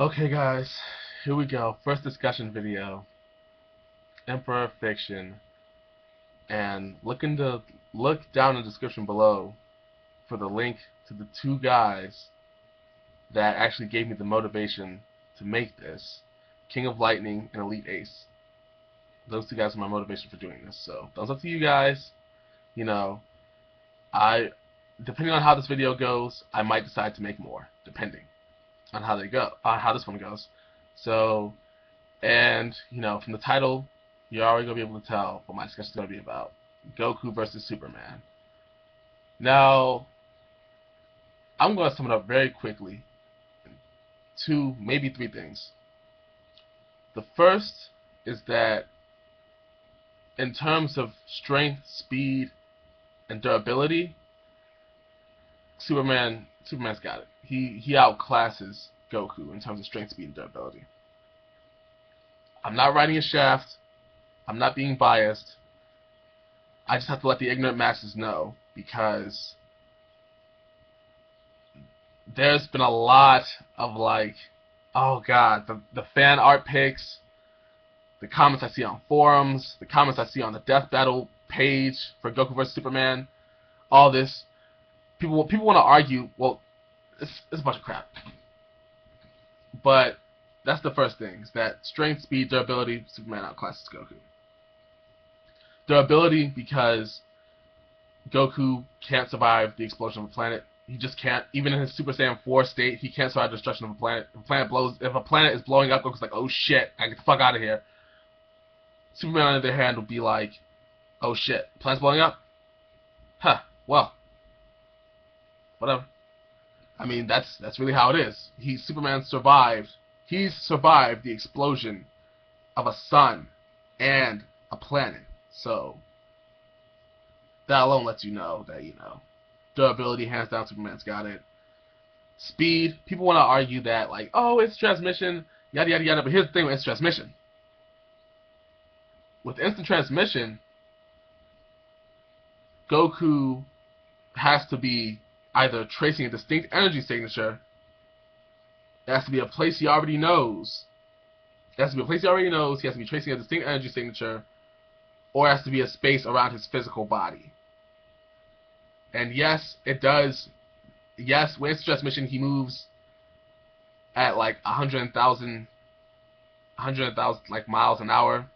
Okay, guys, here we go. First discussion video, Emperor Fiction, and look down in the description below for the link to the two guys that actually gave me the motivation to make this, King of Lightning and Elite Ace. Those two guys are my motivation for doing this. So thumbs up to you guys. You know, I depending on how this video goes, I might decide to make more, depending on how they go, how this one goes. So. And, from the title, you're already going to be able to tell what my discussion is going to be about. Goku versus Superman. Now, I'm going to sum it up very quickly. Two, maybe three things. The first is that in terms of strength, speed, and durability, Superman's got it. He outclasses Goku in terms of strength, speed, and durability. I'm not writing a shaft. I'm not being biased. I just have to let the ignorant masses know, because there's been a lot of oh god, the fan art pics, the comments I see on forums, the comments I see on the Death Battle page for Goku vs Superman, all this. People want to argue. Well, it's a bunch of crap. But that's the first thing, is that strength, speed, durability, Superman outclasses Goku. Durability, because Goku can't survive the explosion of a planet. He just can't. Even in his Super Saiyan 4 state, he can't survive the destruction of a planet. If a planet is blowing up, Goku's like, oh shit, I get the fuck out of here. Superman, on the other hand, would be like, oh shit, planet's blowing up? Huh, well, whatever. I mean, that's really how it is. Superman survived. He's survived the explosion of a sun and a planet. So that alone lets you know that, durability, hands down, Superman's got it. Speed, people want to argue that, like, oh, it's transmission, yada yada yada. But here's the thing with instant transmission. With instant transmission, Goku has to be either tracing a distinct energy signature. It has to be a place he already knows. It has to be a place he already knows. He has to be tracing a distinct energy signature, or it has to be a space around his physical body. And yes, it does. Yes, with instant transmission, he moves at like 100,000 like miles an hour.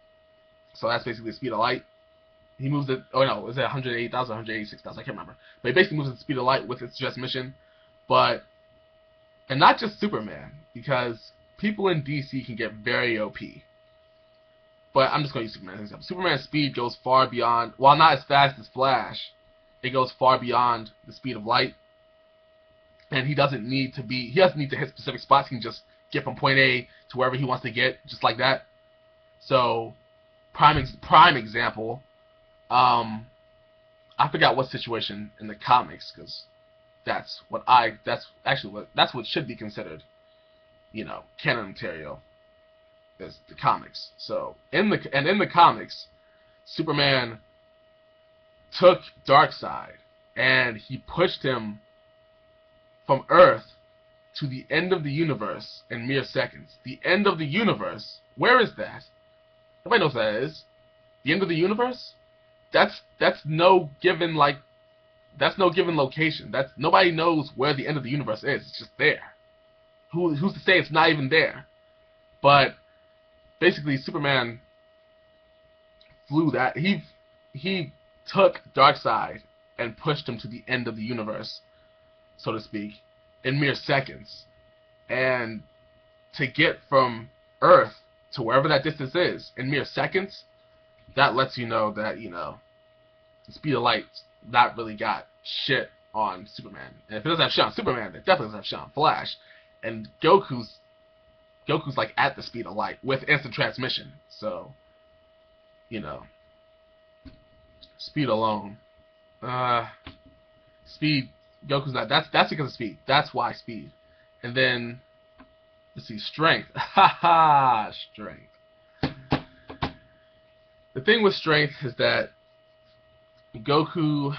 So that's basically the speed of light. He moves at, oh no, is it 108,000, 186,000? I can't remember. But he basically moves at the speed of light with instant transmission. And not just Superman, because people in DC can get very OP. But I'm just going to use Superman as an example. Superman's speed goes far beyond, while not as fast as Flash, it goes far beyond the speed of light. And he doesn't need to hit specific spots. He can just get from point A to wherever he wants to get, just like that. So, prime example, I forgot what situation in the comics, because that's what should be considered, canon material, is the comics. So in the comics, Superman took Darkseid and he pushed him from Earth to the end of the universe in mere seconds. The end of the universe. Where is that? Nobody knows what that is. The end of the universe? That's no given location. Nobody knows where the end of the universe is. It's just there. Who's to say it's not even there? But basically, Superman flew that. He took Darkseid and pushed him to the end of the universe, so to speak, in mere seconds. And to get from Earth to wherever that distance is in mere seconds, that lets you know that, the speed of light's not really got shit on Superman. And if it doesn't have shit on Superman, it definitely doesn't have shit on Flash. And Goku's like at the speed of light with instant transmission. So, speed alone. Speed, Goku's not. That's because of speed. That's why speed. And then, let's see, strength. Haha, strength. The thing with strength is that Goku,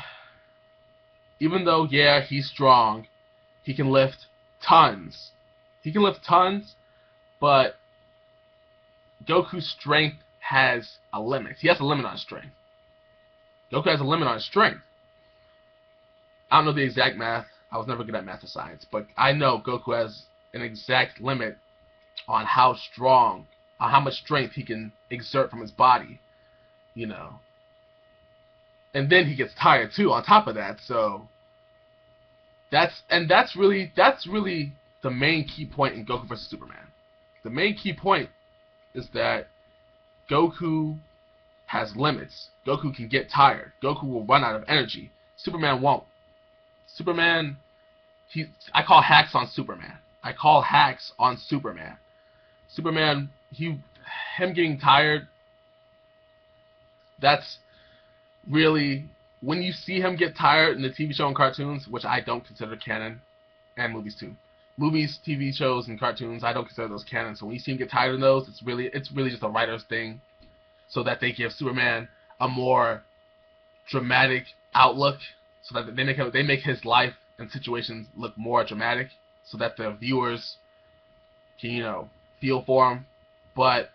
even though, yeah, he's strong, he can lift tons. He can lift tons, but Goku's strength has a limit. He has a limit on his strength. Goku has a limit on his strength. I don't know the exact math. I was never good at math or science, but I know Goku has an exact limit on how strong, on how much strength he can exert from his body, you know. And then he gets tired too on top of that, so that's really the main key point in Goku vs. Superman. The main key point is that Goku has limits. Goku can get tired. Goku will run out of energy. Superman won't. Superman, I call hacks on Superman. I call hacks on Superman. Superman, him getting tired, that's really, when you see him get tired in the TV show and cartoons, which I don't consider canon, and movies too. Movies, TV shows, and cartoons, I don't consider those canon. So when you see him get tired in those, it's really just a writer's thing, so that they give Superman a more dramatic outlook, so that they make his life and situations look more dramatic, so that the viewers can, you know, feel for him. But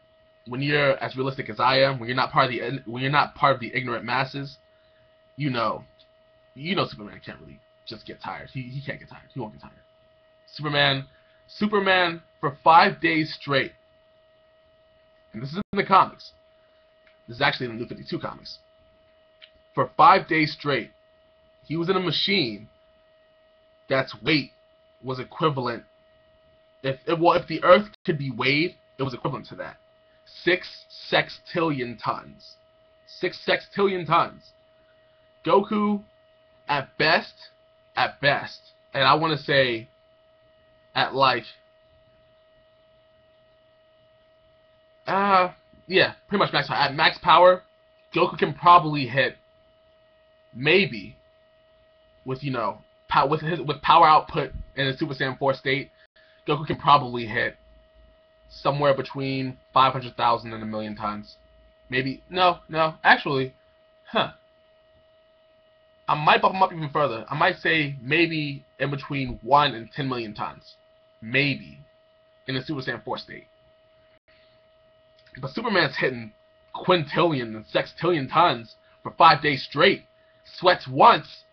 when you're as realistic as I am, when you're not part of the ignorant masses, you know Superman can't really just get tired. He can't get tired. He won't get tired. Superman for 5 days straight, and this is in the comics. This is actually in the New 52 comics. For 5 days straight, he was in a machine that's weight was equivalent. If the Earth could be weighed, it was equivalent to that. 6 sextillion tons. 6 sextillion tons. Goku, at best, and I want to say at like, yeah, pretty much max power. At max power, Goku can probably hit, maybe, with, you know, with power output in a Super Saiyan 4 state, Goku can probably hit somewhere between 500,000 and 1,000,000 tons. Maybe, no, actually, I might bump him up even further. I might say maybe in between 1 and 10 million tons. Maybe. In the Super Saiyan 4 state. But Superman's hitting quintillion and sextillion tons for 5 days straight. Sweats once,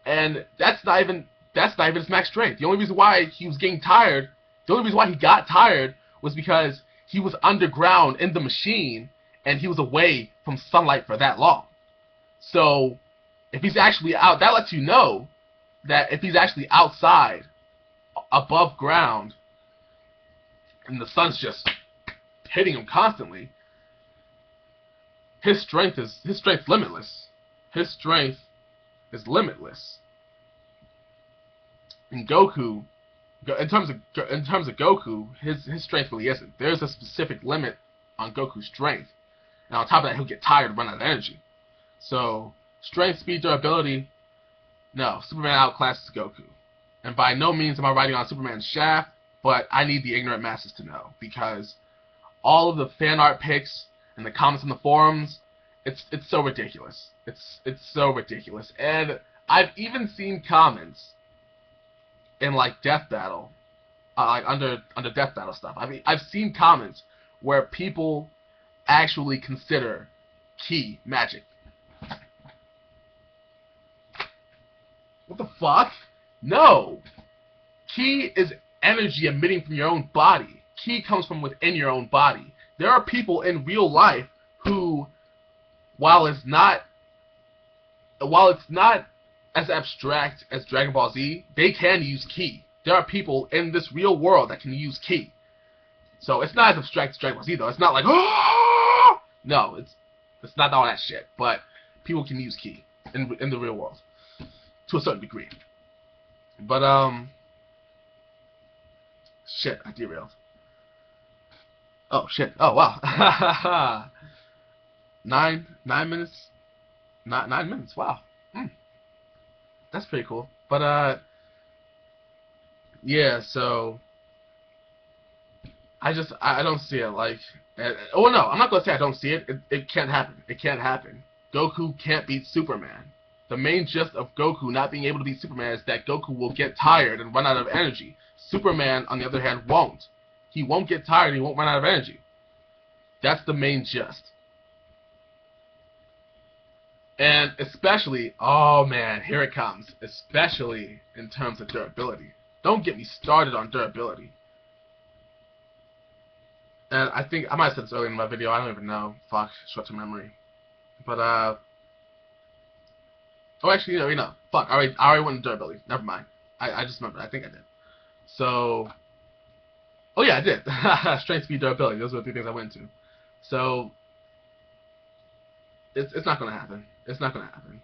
and that's not even his max strength. The only reason why he was getting tired, the only reason why he got tired was because he was underground in the machine, and he was away from sunlight for that long. So, if he's actually out, that lets you know that if he's actually outside, above ground, and the sun's just hitting him constantly, his strength's limitless. His strength is limitless. And Goku, in terms of Goku, his strength really isn't. There's a specific limit on Goku's strength, and on top of that, he'll get tired and run out of energy. So, strength, speed, durability, no, Superman outclasses Goku. And by no means am I riding on Superman's shaft, but I need the ignorant masses to know, because all of the fan art pics and the comments in the forums, it's so ridiculous. It's so ridiculous. And I've even seen comments in like Death Battle, like under Death Battle stuff. I mean, I've seen comments where people actually consider ki magic. What the fuck? No! Ki is energy emitting from your own body. Ki comes from within your own body. There are people in real life who, while it's not as abstract as Dragon Ball Z, they can use ki. There are people in this real world that can use ki. So it's not as abstract as Dragon Ball Z though. It's not like, oh! No, it's not all that shit. But people can use ki in the real world to a certain degree. But shit, I derailed. Oh shit. Oh wow. 9 minutes. 9 minutes. Wow. That's pretty cool. But yeah. So I don't see it. Like, oh no, I'm not gonna say I don't see it. It can't happen. It can't happen. Goku can't beat Superman. The main gist of Goku not being able to beat Superman is that Goku will get tired and run out of energy. Superman, on the other hand, won't. He won't get tired and he won't run out of energy. That's the main gist. And especially, oh man, here it comes. Especially in terms of durability. Don't get me started on durability. And I think, I might have said this earlier in my video, I don't even know. Fuck, short-term memory. But, oh, actually, no. Fuck, I already went into durability. Never mind. I just remembered. I think I did. So, oh yeah, I did. Strength, speed, durability. Those were the 3 things I went into. So, it's not going to happen. It's not going to happen.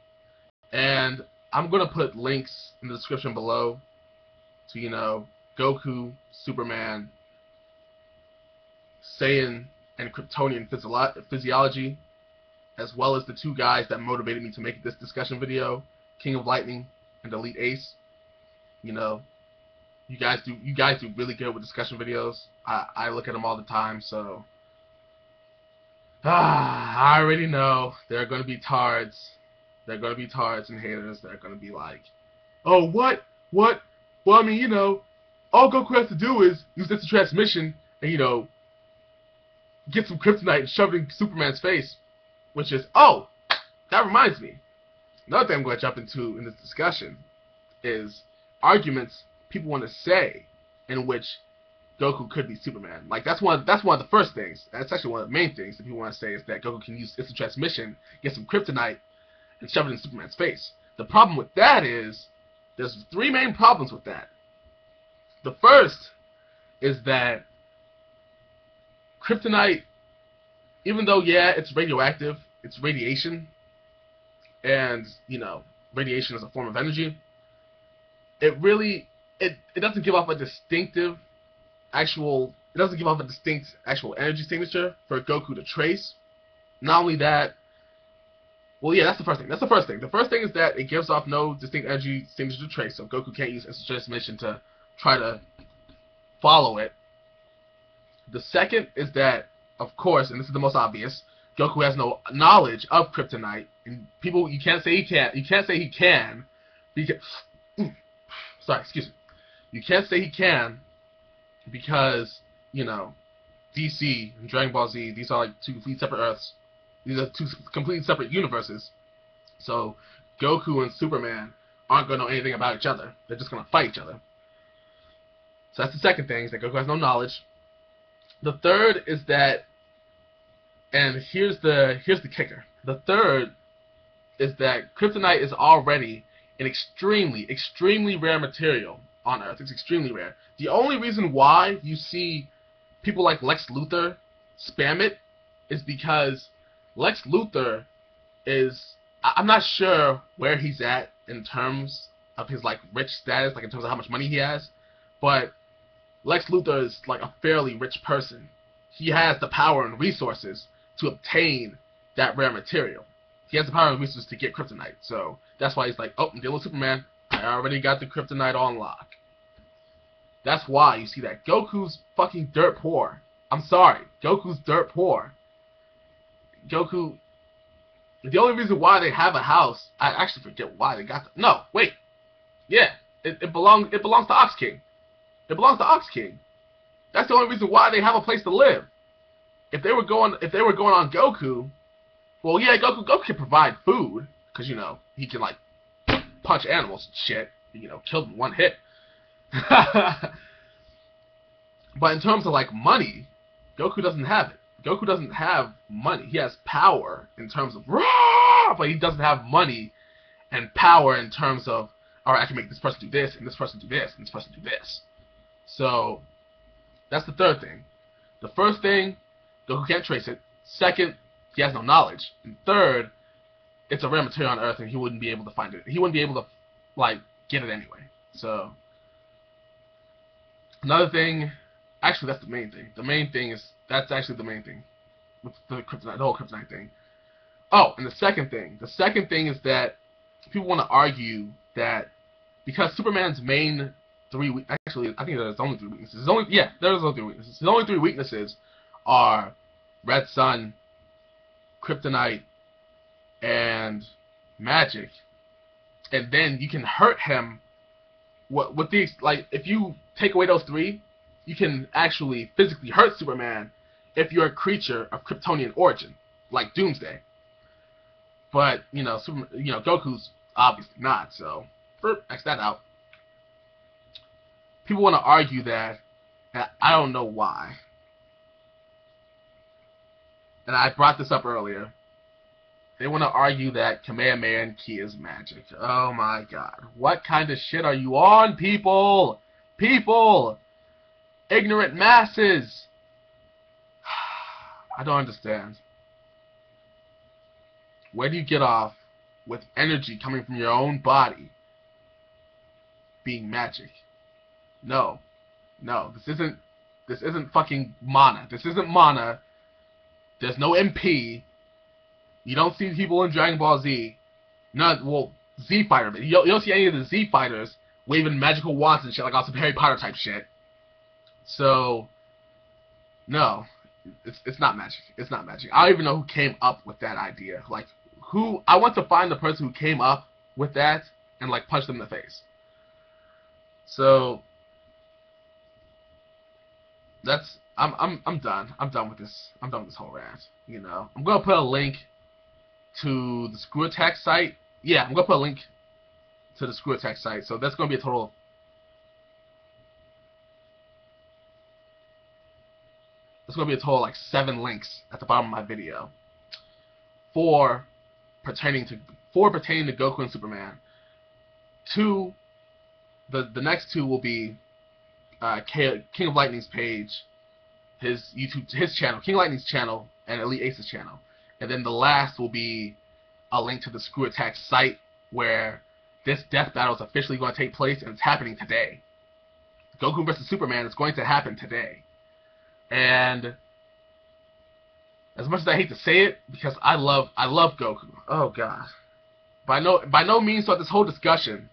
And I'm going to put links in the description below to, Goku, Superman, Saiyan, and Kryptonian physiology, as well as the 2 guys that motivated me to make this discussion video, King of Lightning and Elite Ace. You guys do really good with discussion videos. I look at them all the time, so I already know there are going to be tards. There are going to be tards and haters that are going to be like, oh, what? Well, I mean, all Goku has to do is use instant transmission and, get some kryptonite and shove it in Superman's face. Which is, oh, that reminds me. Another thing I'm going to jump into in this discussion is arguments people want to say in which Goku could be Superman. Like, that's one of the first things. That's actually one of the main things that people want to say is that Goku can use instant transmission, get some kryptonite, and shove it in Superman's face. The problem with that is, there's 3 main problems with that. The first is that kryptonite, even though, yeah, it's radioactive, it's radiation, and, radiation is a form of energy, it really, it doesn't give off a distinctive actual energy signature for Goku to trace. Not only that, well, yeah, that's the first thing. The first thing is that it gives off no distinct energy signature to trace, so Goku can't use instant transmission to try to follow it. The second is that, of course, and this is the most obvious, Goku has no knowledge of kryptonite, and people, you can't say he can't. You can't say he can, because sorry, excuse me. You can't say he can because DC and Dragon Ball Z, these are like 2 completely separate Earths. These are 2 completely separate universes. So Goku and Superman aren't going to know anything about each other. They're just going to fight each other. So that's the second thing, is that Goku has no knowledge. The third is that, and here's the kicker. The third is that kryptonite is already an extremely, extremely rare material on Earth. It's extremely rare. The only reason why you see people like Lex Luthor spam it is because Lex Luthor is, I'm not sure where he's at in terms of his rich status, in terms of how much money he has, but Lex Luthor is a fairly rich person. He has the power and resources to obtain that rare material. He has the power and resources to get kryptonite. So that's why he's like, oh, I'm dealing with Superman. I already got the kryptonite on lock. That's why you see that. Goku's fucking dirt poor. I'm sorry. Goku's dirt poor. Goku, the only reason why they have a house, I actually forget why they got the, no, wait. Yeah, it belongs to Ox King. It belongs to Ox King. That's the only reason why they have a place to live. If they were going on Goku, well, yeah, Goku can provide food, because, he can, punch animals and shit, kill them in 1 hit. But in terms of, money, Goku doesn't have it. Goku doesn't have money. He has power in terms of, but he doesn't have money and power in terms of, alright, I can make this person do this, and this person do this, and this person do this. So, that's the third thing. The first thing, Goku can't trace it. Second, he has no knowledge. And third, it's a rare material on Earth, and he wouldn't be able to find it. He wouldn't be able to, get it anyway. So, another thing, actually, that's the main thing. The main thing is, that's actually the main thing. With the whole kryptonite thing. Oh, and the second thing is that people want to argue that because Superman's main actually, I think there's only 3 weaknesses. There's only 3 weaknesses. His only 3 weaknesses are Red Sun, kryptonite, and magic. And then you can hurt him with these, if you take away those 3, you can actually physically hurt Superman if you're a creature of Kryptonian origin, like Doomsday. But Goku's obviously not, so X that out. People want to argue that, and I don't know why. And I brought this up earlier. They want to argue that Kamehameha and Ki is magic. Oh my god. What kind of shit are you on, people? People! Ignorant masses! I don't understand. Where do you get off with energy coming from your own body being magic? No. No, this isn't fucking mana. This isn't mana. There's no MP. You don't see people in Dragon Ball Z. Z Fighter, but you don't see any of the Z Fighters waving magical wands and shit like on some Harry Potter type shit. So, no, it's not magic. It's not magic. I don't even know who came up with that idea. Like, I want to find the person who came up with that and like punch them in the face. So, I'm done. I'm done with this. I'm done with this whole rant. I'm gonna put a link to the Screw Attack site. Yeah, I'm gonna put a link to the Screw Attack site. So that's gonna be a total of like 7 links at the bottom of my video. 4 pertaining to Goku and Superman. 2, the next 2 will be King of Lightning's page, his channel, King of Lightning's channel, and Elite Ace's channel. And then the last will be a link to the Screw Attack site where this death battle is officially going to take place, and it's happening today. Goku vs. Superman is going to happen today. And as much as I hate to say it, because I love Goku. Oh god. By no means throughout this whole discussion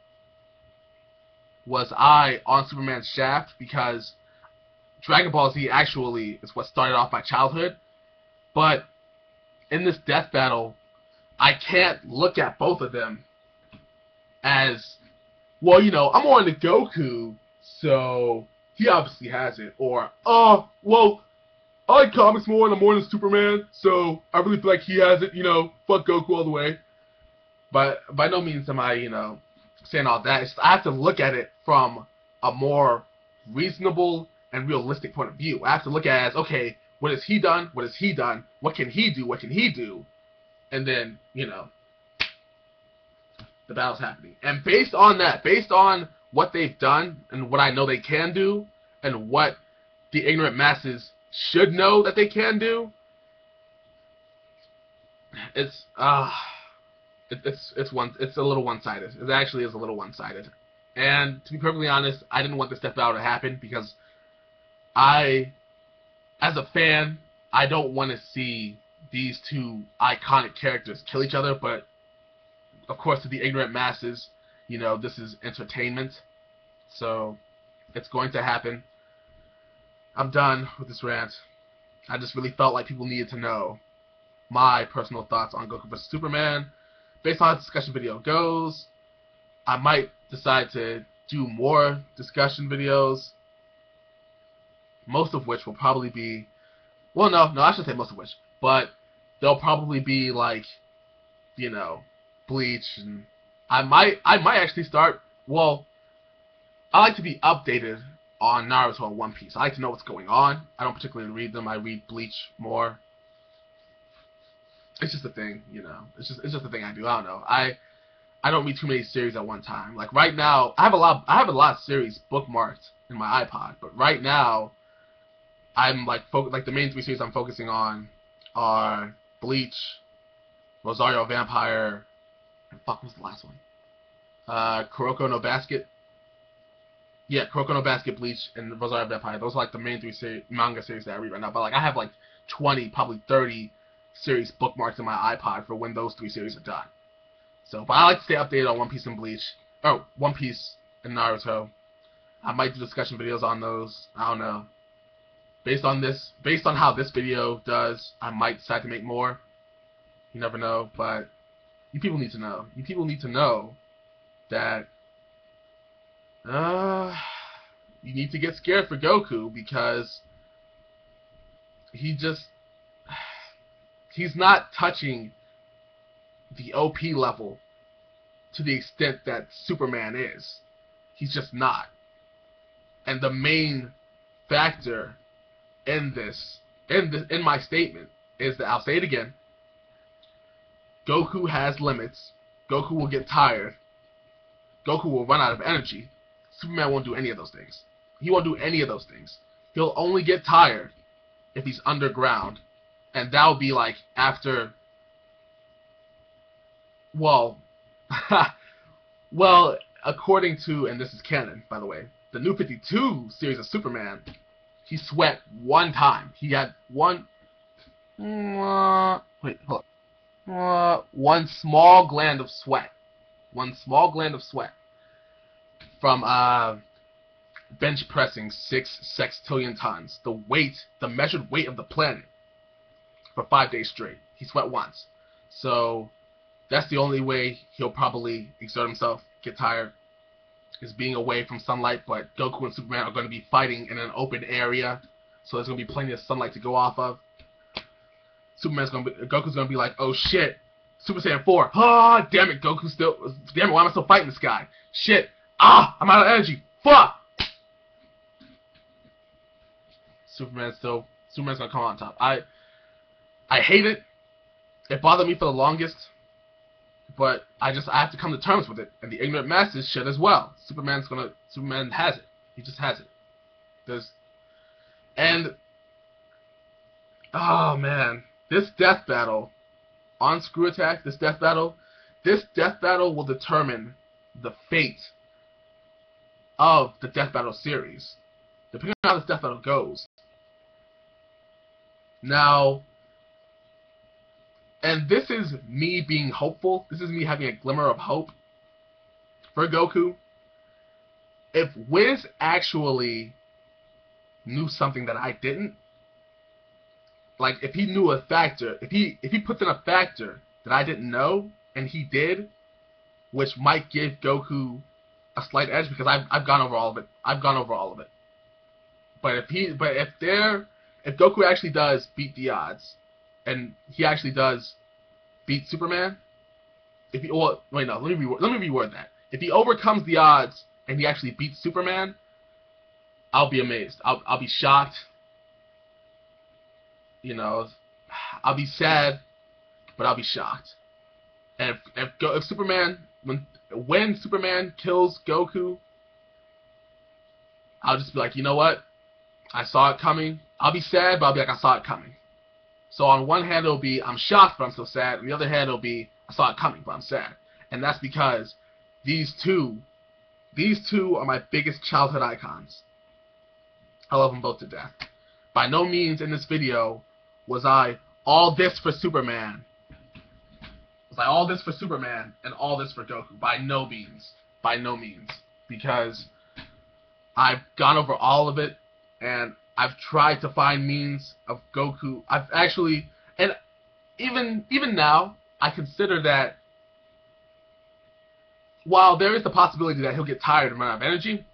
was I on Superman's shaft, because Dragon Ball Z actually is what started off my childhood. But in this death battle, I can't look at both of them as, well, I'm more into Goku, so he obviously has it. Or, well, I like comics more and I'm more into Superman, so I really feel like he has it, fuck Goku all the way. But by no means am I, saying all that. I have to look at it from a more reasonable and realistic point of view. I have to look at it as, okay, what has he done? What has he done? What can he do? What can he do? And then, the battle's happening. And based on that, based on what they've done and what I know they can do, and what the ignorant masses should know that they can do, it's a little one-sided. It actually is a little one-sided. And to be perfectly honest, I didn't want this death battle to happen because as a fan, I don't want to see these 2 iconic characters kill each other, but of course to the ignorant masses, this is entertainment, so it's going to happen. I'm done with this rant. I just really felt like people needed to know my personal thoughts on Goku vs. Superman. Based on how the discussion video goes, I might decide to do more discussion videos, most of which will probably be, well, no, I shouldn't say most of which, but they'll probably be like, Bleach, and I might actually start, well, I like to be updated on Naruto and One Piece. I like to know what's going on. I don't particularly read them. I read Bleach more. It's just a thing, It's just a thing I do. I don't know. I don't read too many series at one time. Like right now, I have a lot of series bookmarked in my iPod, but right now, I'm like the main 3 series I'm focusing on are Bleach, Rosario Vampire, and fuck, what was the last one? Kuroko no Basket. Yeah, Kuroko no Basket, Bleach, and Rosario Vampire. Those are like the main 3 manga series that I read right now. But like I have like 20, probably 30 series bookmarks in my iPod for when those 3 series are done. So, but I like to stay updated on One Piece and Bleach. Oh, One Piece and Naruto. I might do discussion videos on those. I don't know. Based on how this video does, I might decide to make more. You never know, but you people need to know. You people need to know that, you need to get scared for Goku because he's not touching the OP level to the extent that Superman is. He's just not. And the main factor in my statement is that, I'll say it again, Goku has limits. Goku will get tired. Goku will run out of energy. Superman won't do any of those things. He won't do any of those things. He'll only get tired if he's underground. And that'll be like after, well, well, according to, and this is canon, by the way, the New 52 series of Superman, he sweat one time. He had one small gland of sweat. One small gland of sweat from bench pressing 6 sextillion tons, the measured weight of the planet, for 5 days straight. He sweat once. So that's the only way he'll probably exert himself, get tired, is being away from sunlight. But Goku and Superman are going to be fighting in an open area, so there's going to be plenty of sunlight to go off of. Goku's going to be like, oh shit, Super Saiyan 4. Ah, damn it, Goku still. Damn it, why am I still fighting this guy? Shit. Ah, I'm out of energy. Fuck. Superman's gonna come on top. I hate it. It bothered me for the longest, but I have to come to terms with it, and the ignorant masses should as well. Superman has it. He just has it. Oh man, this death battle on Screw Attack, this death battle will determine the fate of the death battle series, depending on how this death battle goes. Now, and this is me being hopeful. This is me having a glimmer of hope for Goku. If Wiz actually knew something that I didn't, like if he knew a factor, if he puts in a factor that I didn't know, and he did, which might give Goku a slight edge, because I've gone over all of it. But if Goku actually does beat the odds, and he actually does beat Superman, let me reword that. If he overcomes the odds and he actually beats Superman, I'll be amazed. I'll be shocked. You know, I'll be sad, but I'll be shocked. And if Superman, when Superman kills Goku, I'll just be like, you know what? I saw it coming. I'll be sad, but I'll be like, I saw it coming. So on one hand, it'll be, I'm shocked, but I'm still sad. On the other hand, it'll be, I saw it coming, but I'm sad. And that's because these two are my biggest childhood icons. I love them both to death. By no means in this video was I all this for Superman. Was I all this for Superman and all this for Goku? By no means. By no means. Because I've gone over all of it, and I've tried to find means of Goku. I've actually, and even now, I consider that while there is the possibility that he'll get tired and run out of energy,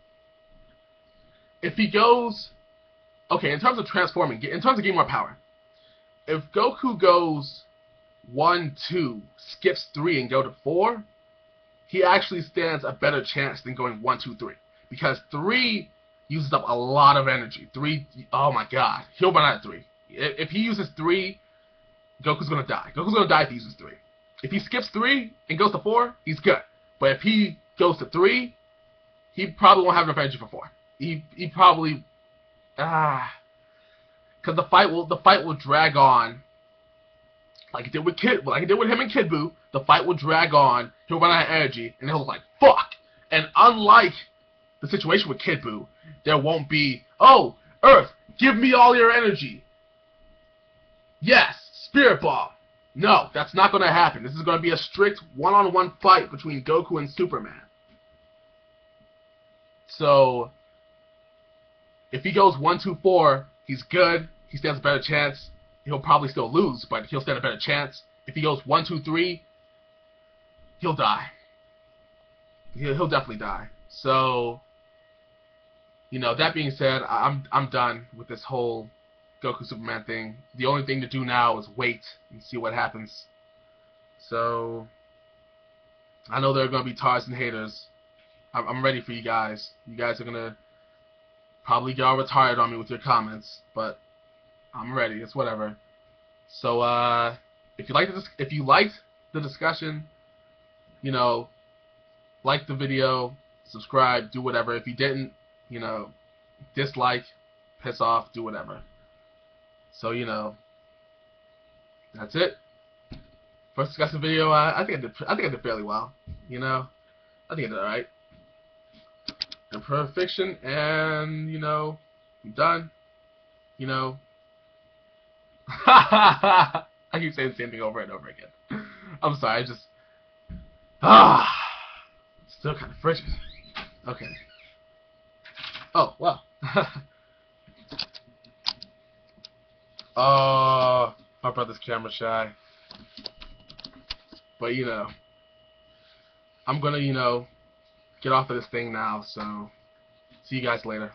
if he goes, okay, in terms of transforming, in terms of getting more power, if Goku goes 1, 2, skips 3, and go to 4, he actually stands a better chance than going 1, 2, 3. Because 3 uses up a lot of energy. 3, oh my god, he'll run out of 3. If he uses 3, Goku's gonna die. Goku's gonna die if he uses 3. If he skips 3 and goes to 4, he's good. But if he goes to 3, he probably won't have enough energy for 4. He probably, because the fight will drag on, like it did with him and Kid Buu. The fight will drag on. He'll run out of energy, and he'll look like fuck. And unlike the situation with Kid Buu, there won't be, oh, Earth, give me all your energy. Yes, Spirit Ball. No, that's not going to happen. This is going to be a strict one-on-one fight between Goku and Superman. So, if he goes 1, 2, 4, he's good. He stands a better chance. He'll probably still lose, but he'll stand a better chance. If he goes 1, 2, 3, he'll die. He'll definitely die. So, That being said, I'm done with this whole Goku Superman thing. The only thing to do now is wait and see what happens. So I know there are gonna be tards and haters. I'm ready for you guys. You guys are gonna probably get all retired on me with your comments, but I'm ready. It's whatever. So if you liked the discussion, you know, like the video, subscribe, do whatever. If you didn't, dislike, piss off, do whatever. So that's it. First discussion video. I think I did fairly well. I think I did alright. Imperfection, and I'm done. I keep saying the same thing over and over again. I'm sorry. Still kind of frigid. Okay. Oh, well. Oh, my brother's camera shy. But, I'm gonna, get off of this thing now, so see you guys later.